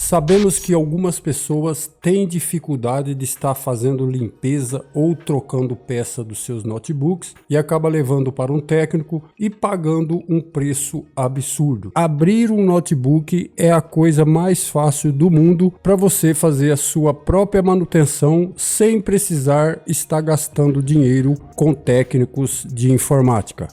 Sabemos que algumas pessoas têm dificuldade de estar fazendo limpeza ou trocando peça dos seus notebooks e acaba levando para um técnico e pagando um preço absurdo. Abrir um notebook é a coisa mais fácil do mundo para você fazer a sua própria manutenção sem precisar estar gastando dinheiro com técnicos de informática.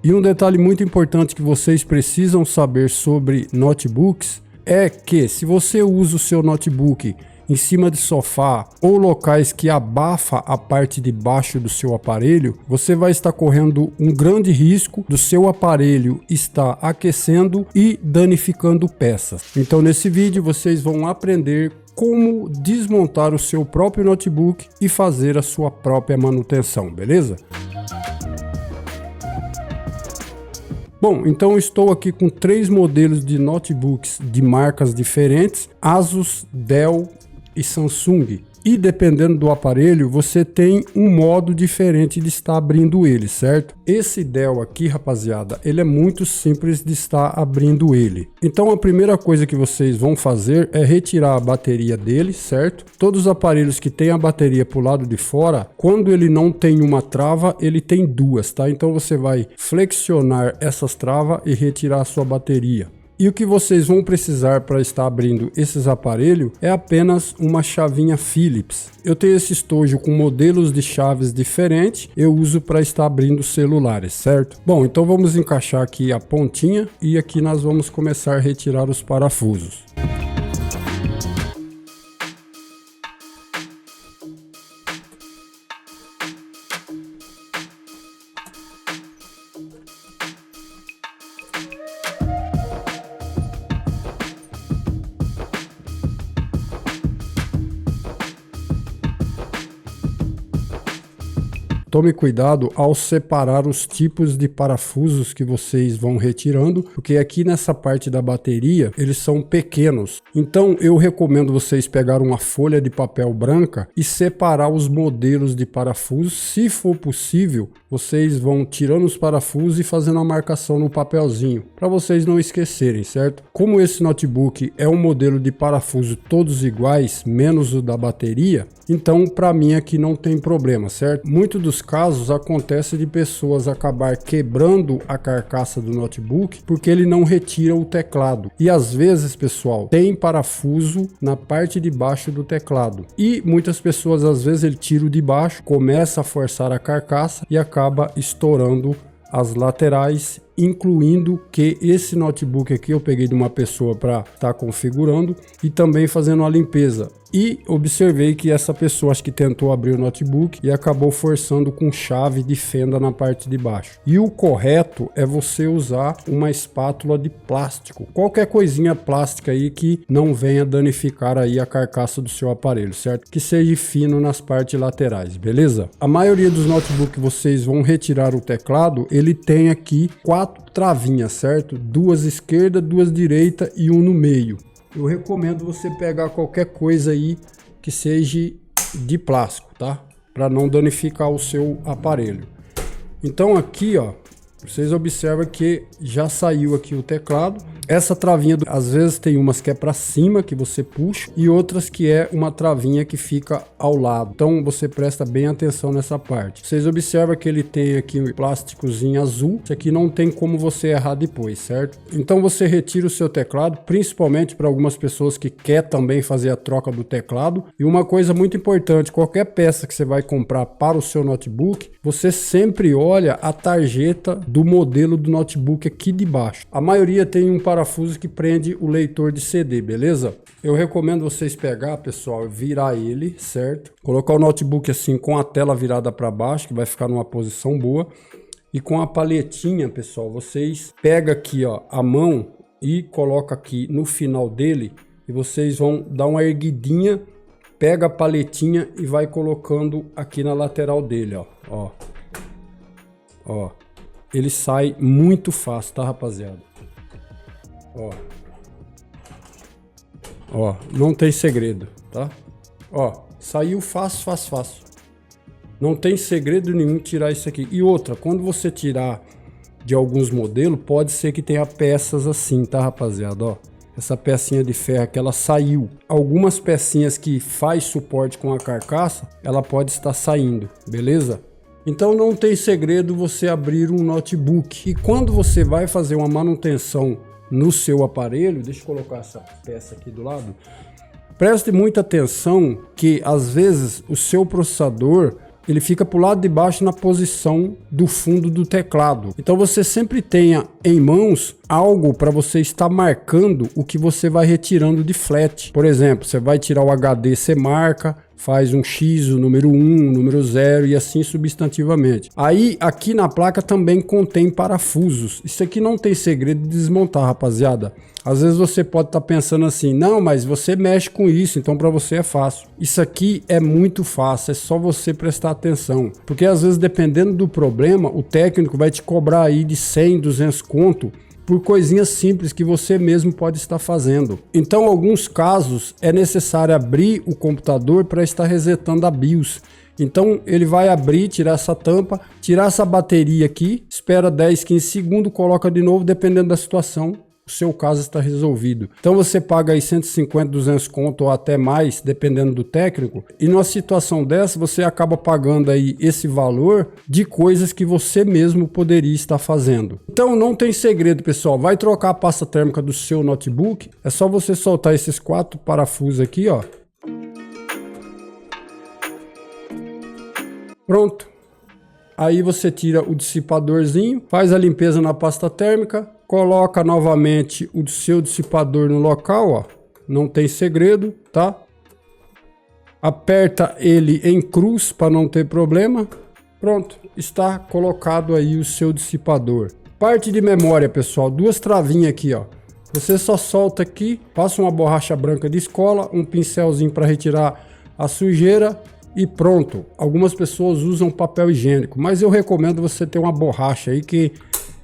E um detalhe muito importante que vocês precisam saber sobre notebooks é que se você usa o seu notebook em cima de sofá ou locais que abafa a parte de baixo do seu aparelho, você vai estar correndo um grande risco do seu aparelho estar aquecendo e danificando peças. Então nesse vídeo vocês vão aprender como desmontar o seu próprio notebook e fazer a sua própria manutenção, beleza? Bom, então estou aqui com 3 modelos de notebooks de marcas diferentes, Asus, Dell e Samsung. E dependendo do aparelho, você tem um modo diferente de estar abrindo ele, certo? Esse Dell aqui, rapaziada, ele é muito simples de estar abrindo ele. Então a primeira coisa que vocês vão fazer é retirar a bateria dele, certo? Todos os aparelhos que tem a bateria pro lado de fora, quando ele não tem uma trava, ele tem 2, tá? Então você vai flexionar essas travas e retirar a sua bateria. E o que vocês vão precisar para estar abrindo esses aparelhos é apenas uma chavinha Phillips. Eu tenho esse estojo com modelos de chaves diferentes, eu uso para estar abrindo celulares, certo? Bom, então vamos encaixar aqui a pontinha e aqui nós vamos começar a retirar os parafusos. Tome cuidado ao separar os tipos de parafusos que vocês vão retirando, porque aqui nessa parte da bateria eles são pequenos. Então eu recomendo vocês pegar uma folha de papel branca e separar os modelos de parafusos. Se for possível, vocês vão tirando os parafusos e fazendo a marcação no papelzinho, para vocês não esquecerem, certo? Como esse notebook é um modelo de parafuso todos iguais, menos o da bateria, então para mim aqui não tem problema, certo? Muitos dos casos acontece de pessoas acabar quebrando a carcaça do notebook porque ele não retira o teclado. E às vezes, pessoal, tem parafuso na parte de baixo do teclado. E muitas pessoas, às vezes, ele tira o de baixo, começa a forçar a carcaça e acaba estourando as laterais, incluindo que esse notebook aqui eu peguei de uma pessoa para estar configurando e também fazendo a limpeza. E observei que essa pessoa acho que tentou abrir o notebook e acabou forçando com chave de fenda na parte de baixo. E o correto é você usar uma espátula de plástico, qualquer coisinha plástica aí que não venha danificar aí a carcaça do seu aparelho, certo? Que seja fino nas partes laterais, beleza? A maioria dos notebooks que vocês vão retirar o teclado, ele tem aqui 4 travinhas, certo? 2 esquerda, 2 direita e 1 no meio. Eu recomendo você pegar qualquer coisa aí que seja de plástico, tá? Para não danificar o seu aparelho. Então aqui, ó, vocês observam que já saiu aqui o teclado. Essa travinha, às vezes tem umas que é para cima que você puxa e outras que é uma travinha que fica ao lado. Então você presta bem atenção nessa parte. Vocês observam que ele tem aqui um plásticozinho azul. Isso aqui não tem como você errar depois, certo? Então você retira o seu teclado, principalmente para algumas pessoas que quer também fazer a troca do teclado. E uma coisa muito importante, qualquer peça que você vai comprar para o seu notebook, você sempre olha a tarjeta do modelo do notebook aqui de baixo. A maioria tem um parafuso que prende o leitor de CD, beleza? Eu recomendo vocês pegar, pessoal, virar ele, certo? Colocar o notebook assim com a tela virada para baixo, que vai ficar numa posição boa. E com a paletinha, pessoal, vocês pegam aqui, ó, a mão e coloca aqui no final dele e vocês vão dar uma erguidinha, pega a paletinha e vai colocando aqui na lateral dele, ó, ó. Ó, ele sai muito fácil, tá, rapaziada? Ó, não tem segredo, tá? Ó, saiu fácil, fácil, fácil. Não tem segredo nenhum tirar isso aqui. E outra, quando você tirar de alguns modelos, pode ser que tenha peças assim, tá, rapaziada? Ó, essa pecinha de ferro que ela saiu. Algumas pecinhas que faz suporte com a carcaça, ela pode estar saindo, beleza? Então não tem segredo você abrir um notebook. E quando você vai fazer uma manutenção no seu aparelho, deixa eu colocar essa peça aqui do lado, preste muita atenção que às vezes o seu processador ele fica para o lado de baixo na posição do fundo do teclado. Então você sempre tenha em mãos algo para você estar marcando o que você vai retirando de flat. Por exemplo, você vai tirar o HD, você marca, faz um X, o número 1, o número 0 e assim substantivamente. Aí aqui na placa também contém parafusos. Isso aqui não tem segredo de desmontar, rapaziada. Às vezes você pode estar pensando assim, não, mas você mexe com isso, então para você é fácil. Isso aqui é muito fácil, é só você prestar atenção. Porque às vezes, dependendo do problema, o técnico vai te cobrar aí de 100, 200 conto por coisinhas simples que você mesmo pode estar fazendo. Então, em alguns casos, é necessário abrir o computador para estar resetando a BIOS. Então ele vai abrir, tirar essa tampa, tirar essa bateria aqui, espera 10, 15 segundos, coloca de novo, dependendo da situação. O seu caso está resolvido. Então você paga aí 150, 200 conto ou até mais, dependendo do técnico. E numa situação dessa, você acaba pagando aí esse valor de coisas que você mesmo poderia estar fazendo. Então não tem segredo, pessoal. Vai trocar a pasta térmica do seu notebook. É só você soltar esses 4 parafusos aqui, ó. Pronto. Aí você tira o dissipadorzinho, faz a limpeza na pasta térmica, coloca novamente o seu dissipador no local, ó. Não tem segredo, tá? Aperta ele em cruz para não ter problema. Pronto, está colocado aí o seu dissipador. Parte de memória, pessoal, 2 travinhas aqui, ó. Você só solta aqui, passa uma borracha branca de escola, um pincelzinho para retirar a sujeira e pronto. Algumas pessoas usam papel higiênico, mas eu recomendo você ter uma borracha aí que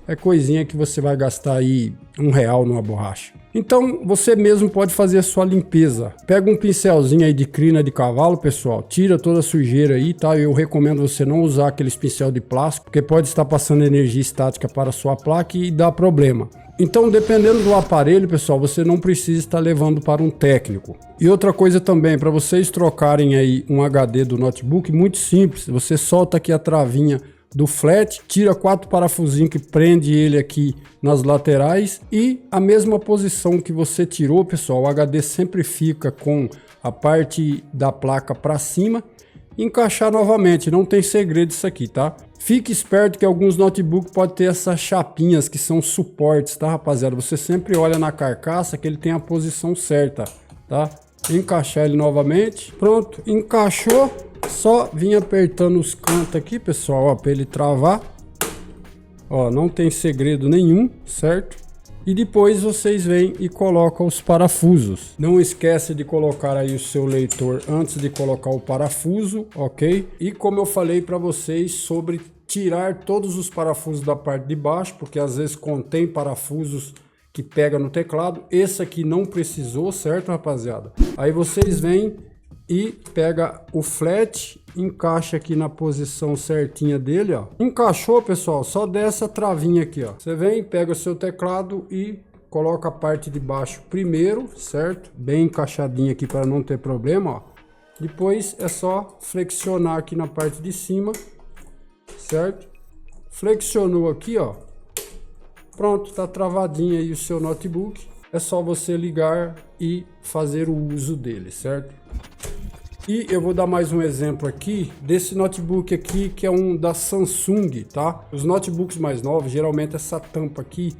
é coisinha que você vai gastar aí R$1 numa borracha. Então você mesmo pode fazer a sua limpeza. Pega um pincelzinho aí de crina de cavalo, pessoal, tira toda a sujeira aí, tá? Eu recomendo você não usar aqueles pincel de plástico, porque pode estar passando energia estática para a sua placa e dar problema. Então, dependendo do aparelho, pessoal, você não precisa estar levando para um técnico. E outra coisa também, para vocês trocarem aí um HD do notebook, muito simples. Você solta aqui a travinha do flat, tira 4 parafusinhos que prende ele aqui nas laterais e a mesma posição que você tirou, pessoal, o HD sempre fica com a parte da placa para cima. Encaixar novamente, não tem segredo isso aqui, tá? Fique esperto que alguns notebooks podem ter essas chapinhas que são suportes, tá, rapaziada? Você sempre olha na carcaça que ele tem a posição certa, tá? Encaixar ele novamente, pronto, encaixou, só vir apertando os cantos aqui, pessoal, ó, para ele travar. Ó, não tem segredo nenhum, certo? E depois vocês vêm e colocam os parafusos. Não esquece de colocar aí o seu leitor antes de colocar o parafuso, ok? E como eu falei para vocês sobre tirar todos os parafusos da parte de baixo, porque às vezes contém parafusos que pega no teclado. Esse aqui não precisou, certo, rapaziada? Aí vocês vêm e pega o flat, encaixa aqui na posição certinha dele, ó. Encaixou, pessoal, só dessa travinha aqui, ó. Você vem, pega o seu teclado e coloca a parte de baixo primeiro, certo? Bem encaixadinho aqui para não ter problema, ó. Depois é só flexionar aqui na parte de cima, certo? Flexionou aqui, ó. Pronto, tá travadinho aí o seu notebook. É só você ligar e fazer o uso dele, certo? E eu vou dar mais um exemplo aqui desse notebook aqui, que é um da Samsung, tá? Os notebooks mais novos, geralmente essa tampa aqui,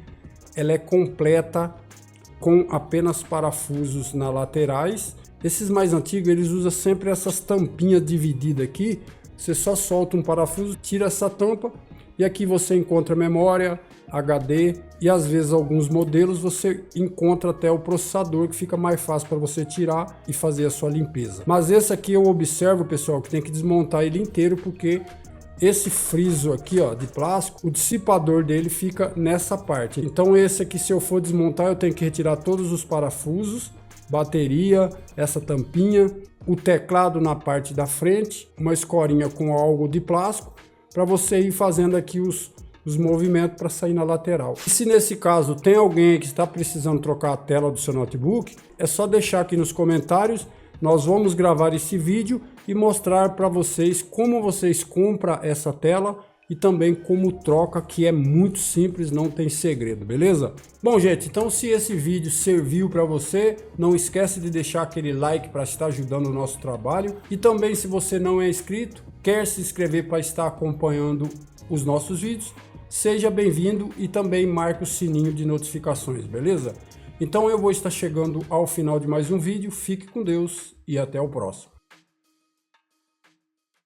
ela é completa com apenas parafusos nas laterais. Esses mais antigos, eles usam sempre essas tampinhas divididas aqui. Você só solta um parafuso, tira essa tampa e aqui você encontra memória, HD e às vezes alguns modelos você encontra até o processador, que fica mais fácil para você tirar e fazer a sua limpeza. Mas esse aqui eu observo, pessoal, que tem que desmontar ele inteiro, porque esse friso aqui, ó, de plástico, o dissipador dele fica nessa parte. Então esse aqui, se eu for desmontar, eu tenho que retirar todos os parafusos, bateria, essa tampinha, o teclado na parte da frente, uma escorinha com algo de plástico, para você ir fazendo aqui os os movimentos para sair na lateral. E se nesse caso tem alguém que está precisando trocar a tela do seu notebook, é só deixar aqui nos comentários. Nós vamos gravar esse vídeo e mostrar para vocês como vocês compram essa tela e também como troca, que é muito simples, não tem segredo, beleza? Bom, gente, então se esse vídeo serviu para você, não esquece de deixar aquele like para estar ajudando o nosso trabalho. E também, se você não é inscrito, quer se inscrever para estar acompanhando os nossos vídeos, seja bem-vindo e também marque o sininho de notificações, beleza? Então eu vou estar chegando ao final de mais um vídeo. Fique com Deus e até o próximo.